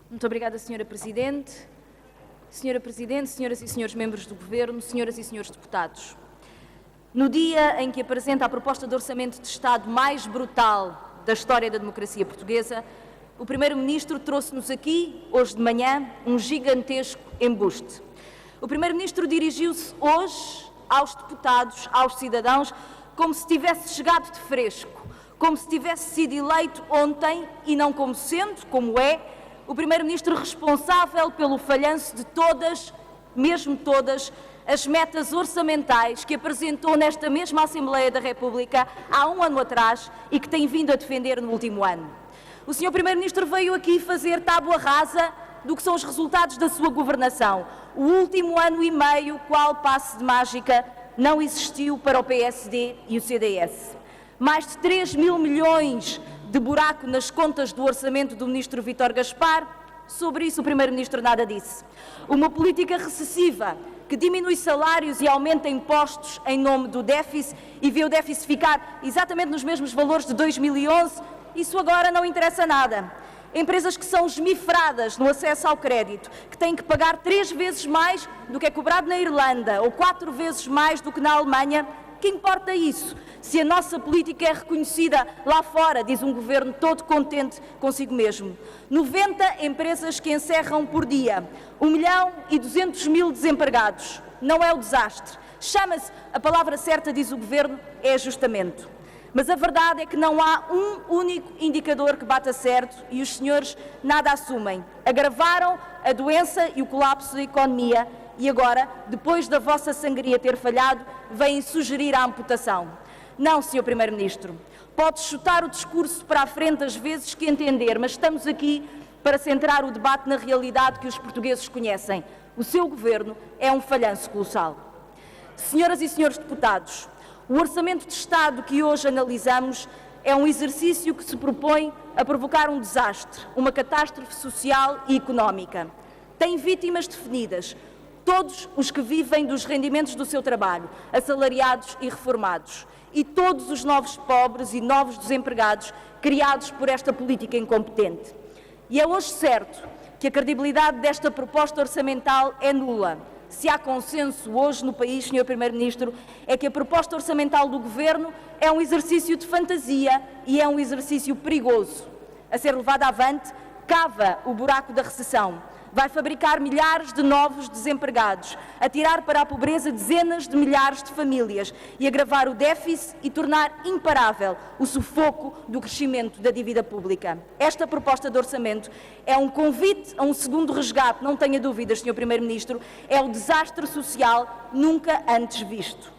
Muito obrigada, Sra. Presidente. Sra. Presidente, senhoras e senhores membros do Governo, senhoras e senhores deputados. No dia em que apresenta a proposta de orçamento de Estado mais brutal da história da democracia portuguesa, o Primeiro-Ministro trouxe-nos aqui, hoje de manhã, um gigantesco embuste. O Primeiro-Ministro dirigiu-se hoje aos deputados, aos cidadãos, como se tivesse chegado de fresco, como se tivesse sido eleito ontem e não como sendo, como é, o Primeiro-Ministro responsável pelo falhanço de todas, mesmo todas, as metas orçamentais que apresentou nesta mesma Assembleia da República há um ano atrás e que tem vindo a defender no último ano. O Sr. Primeiro-Ministro veio aqui fazer tábua rasa do que são os resultados da sua governação. O último ano e meio, qual passe de mágica, não existiu para o PSD e o CDS. Mais de 3 mil milhões de buraco nas contas do orçamento do Ministro Vítor Gaspar, sobre isso o Primeiro-Ministro nada disse. Uma política recessiva que diminui salários e aumenta impostos em nome do déficit e vê o déficit ficar exatamente nos mesmos valores de 2011, isso agora não interessa nada. Empresas que são esmifradas no acesso ao crédito, que têm que pagar 3 vezes mais do que é cobrado na Irlanda ou 4 vezes mais do que na Alemanha, que importa isso? Se a nossa política é reconhecida lá fora, diz um governo todo contente consigo mesmo. 90 empresas que encerram por dia, 1.200.000 desempregados. Não é o desastre. Chama-se, a palavra certa, diz o governo, é ajustamento. Mas a verdade é que não há um único indicador que bata certo e os senhores nada assumem. Agravaram a doença e o colapso da economia e agora, depois da vossa sangria ter falhado, vêm sugerir a amputação. Não, Sr. Primeiro-Ministro. Pode chutar o discurso para a frente as vezes que entender, mas estamos aqui para centrar o debate na realidade que os portugueses conhecem. O seu governo é um falhanço colossal. Senhoras e senhores deputados, o Orçamento de Estado que hoje analisamos é um exercício que se propõe a provocar um desastre, uma catástrofe social e económica. Tem vítimas definidas, todos os que vivem dos rendimentos do seu trabalho, assalariados e reformados, e todos os novos pobres e novos desempregados criados por esta política incompetente. E é hoje certo que a credibilidade desta proposta orçamental é nula. Se há consenso hoje no país, Sr. Primeiro-Ministro, é que a proposta orçamental do Governo é um exercício de fantasia e é um exercício perigoso. A ser levado avante, cava o buraco da recessão, vai fabricar milhares de novos desempregados, atirar para a pobreza dezenas de milhares de famílias e agravar o déficit e tornar imparável o sufoco do crescimento da dívida pública. Esta proposta de orçamento é um convite a um segundo resgate, não tenha dúvidas, Sr. Primeiro-Ministro, é o desastre social nunca antes visto.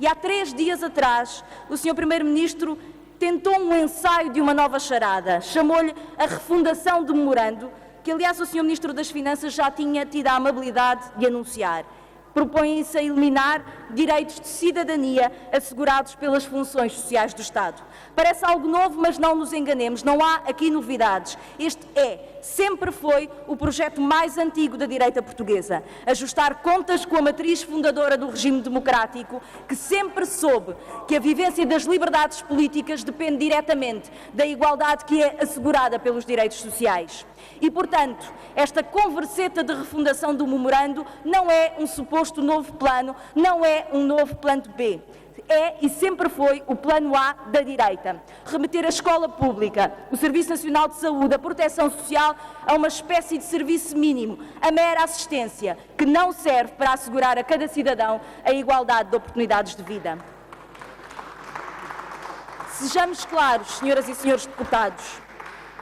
E há 3 dias atrás, o Sr. Primeiro-Ministro tentou um ensaio de uma nova charada, chamou-lhe a refundação do memorando, que, aliás, o Sr. Ministro das Finanças já tinha tido a amabilidade de anunciar. Propõem-se a eliminar direitos de cidadania assegurados pelas funções sociais do Estado. Parece algo novo, mas não nos enganemos, não há aqui novidades. Este sempre foi o projeto mais antigo da direita portuguesa. Ajustar contas com a matriz fundadora do regime democrático, que sempre soube que a vivência das liberdades políticas depende diretamente da igualdade que é assegurada pelos direitos sociais. E, portanto, esta converseta de refundação do memorando não é um suposto novo plano, não é um novo plano B. É e sempre foi o plano A da direita. Remeter a escola pública, o Serviço Nacional de Saúde, a proteção social a uma espécie de serviço mínimo, a mera assistência, que não serve para assegurar a cada cidadão a igualdade de oportunidades de vida. Sejamos claros, senhoras e senhores deputados,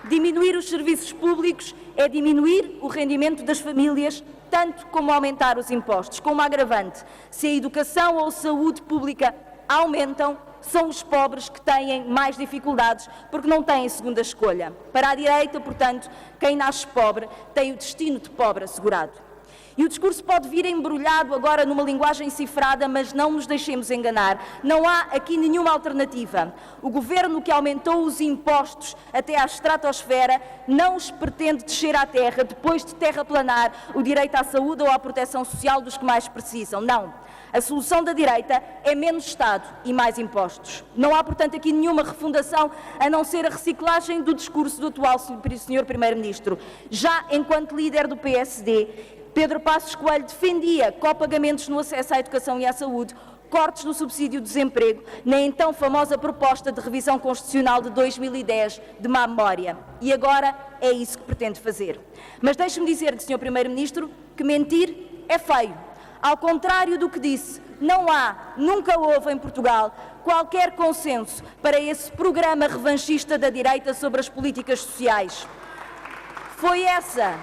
diminuir os serviços públicos é diminuir o rendimento das famílias, tanto como aumentar os impostos. Com uma agravante, se a educação ou a saúde pública aumentam, são os pobres que têm mais dificuldades, porque não têm segunda escolha. Para a direita, portanto, quem nasce pobre tem o destino de pobre assegurado. E o discurso pode vir embrulhado agora numa linguagem cifrada, mas não nos deixemos enganar. Não há aqui nenhuma alternativa. O governo que aumentou os impostos até à estratosfera não os pretende descer à terra depois de terraplanar o direito à saúde ou à proteção social dos que mais precisam. Não. A solução da direita é menos Estado e mais impostos. Não há, portanto, aqui nenhuma refundação a não ser a reciclagem do discurso do atual Sr. Primeiro-Ministro. Já enquanto líder do PSD, Pedro Passos Coelho defendia copagamentos no acesso à educação e à saúde, cortes no subsídio de desemprego, na então famosa proposta de revisão constitucional de 2010, de má memória. E agora é isso que pretende fazer. Mas deixe-me dizer-lhe, Sr. Primeiro-Ministro, que mentir é feio. Ao contrário do que disse, não há, nunca houve em Portugal, qualquer consenso para esse programa revanchista da direita sobre as políticas sociais. Foi essa,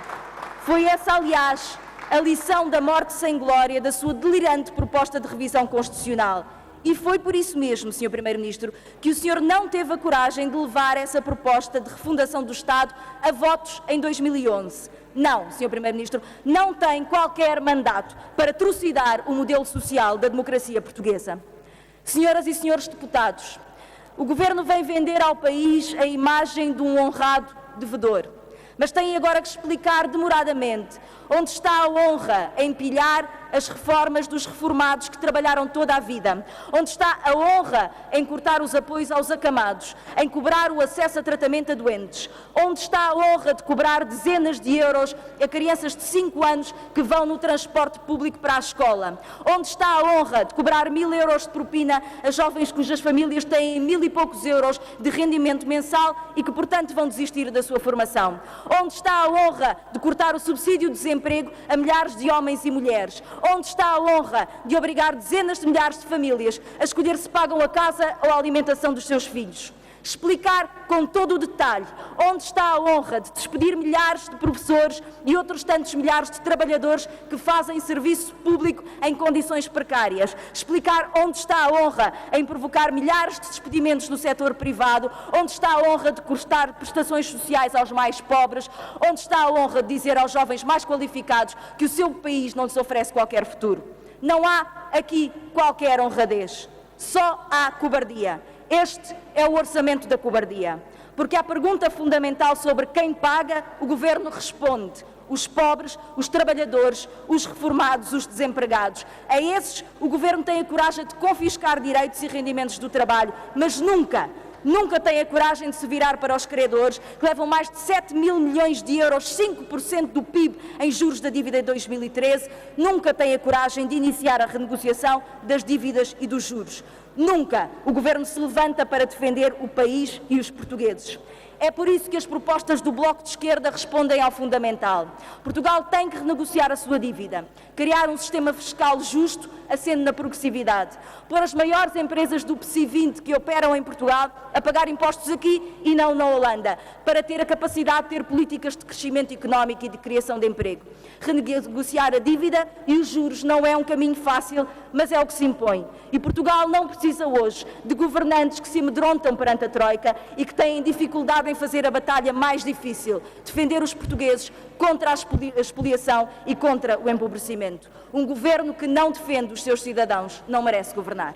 aliás, a lição da morte sem glória da sua delirante proposta de revisão constitucional. E foi por isso mesmo, Sr. Primeiro-Ministro, que o senhor não teve a coragem de levar essa proposta de refundação do Estado a votos em 2011. Não, Sr. Primeiro-Ministro, não tem qualquer mandato para trucidar o modelo social da democracia portuguesa. Senhoras e senhores deputados, o Governo vem vender ao país a imagem de um honrado devedor, mas tem agora que explicar demoradamente onde está a honra em pilhar as reformas dos reformados que trabalharam toda a vida, onde está a honra em cortar os apoios aos acamados, em cobrar o acesso a tratamento a doentes, onde está a honra de cobrar dezenas de euros a crianças de 5 anos que vão no transporte público para a escola, onde está a honra de cobrar 1000 euros de propina a jovens cujas famílias têm 1000 e poucos euros de rendimento mensal e que, portanto, vão desistir da sua formação, onde está a honra de cortar o subsídio de desemprego a milhares de homens e mulheres, onde está a honra de obrigar dezenas de milhares de famílias a escolher se pagam a casa ou a alimentação dos seus filhos. Explicar com todo o detalhe onde está a honra de despedir milhares de professores e outros tantos milhares de trabalhadores que fazem serviço público em condições precárias. Explicar onde está a honra em provocar milhares de despedimentos no setor privado, onde está a honra de cortar prestações sociais aos mais pobres, onde está a honra de dizer aos jovens mais qualificados que o seu país não lhes oferece qualquer futuro. Não há aqui qualquer honradez, só há cobardia. Este é o orçamento da cobardia, porque à pergunta fundamental sobre quem paga, o Governo responde: os pobres, os trabalhadores, os reformados, os desempregados. A esses, o Governo tem a coragem de confiscar direitos e rendimentos do trabalho, mas nunca tem a coragem de se virar para os credores, que levam mais de 7 mil milhões de euros, 5% do PIB, em juros da dívida de 2013. Nunca tem a coragem de iniciar a renegociação das dívidas e dos juros. Nunca o Governo se levanta para defender o país e os portugueses. É por isso que as propostas do Bloco de Esquerda respondem ao fundamental. Portugal tem que renegociar a sua dívida, criar um sistema fiscal justo, assente na progressividade, pôr as maiores empresas do PSI 20 que operam em Portugal a pagar impostos aqui e não na Holanda, para ter a capacidade de ter políticas de crescimento económico e de criação de emprego. Renegociar a dívida e os juros não é um caminho fácil, mas é o que se impõe. E Portugal não precisa hoje de governantes que se amedrontam perante a Troika e que têm dificuldade em fazer a batalha mais difícil, defender os portugueses contra a expoliação e contra o empobrecimento. Um governo que não defende os seus cidadãos não merece governar.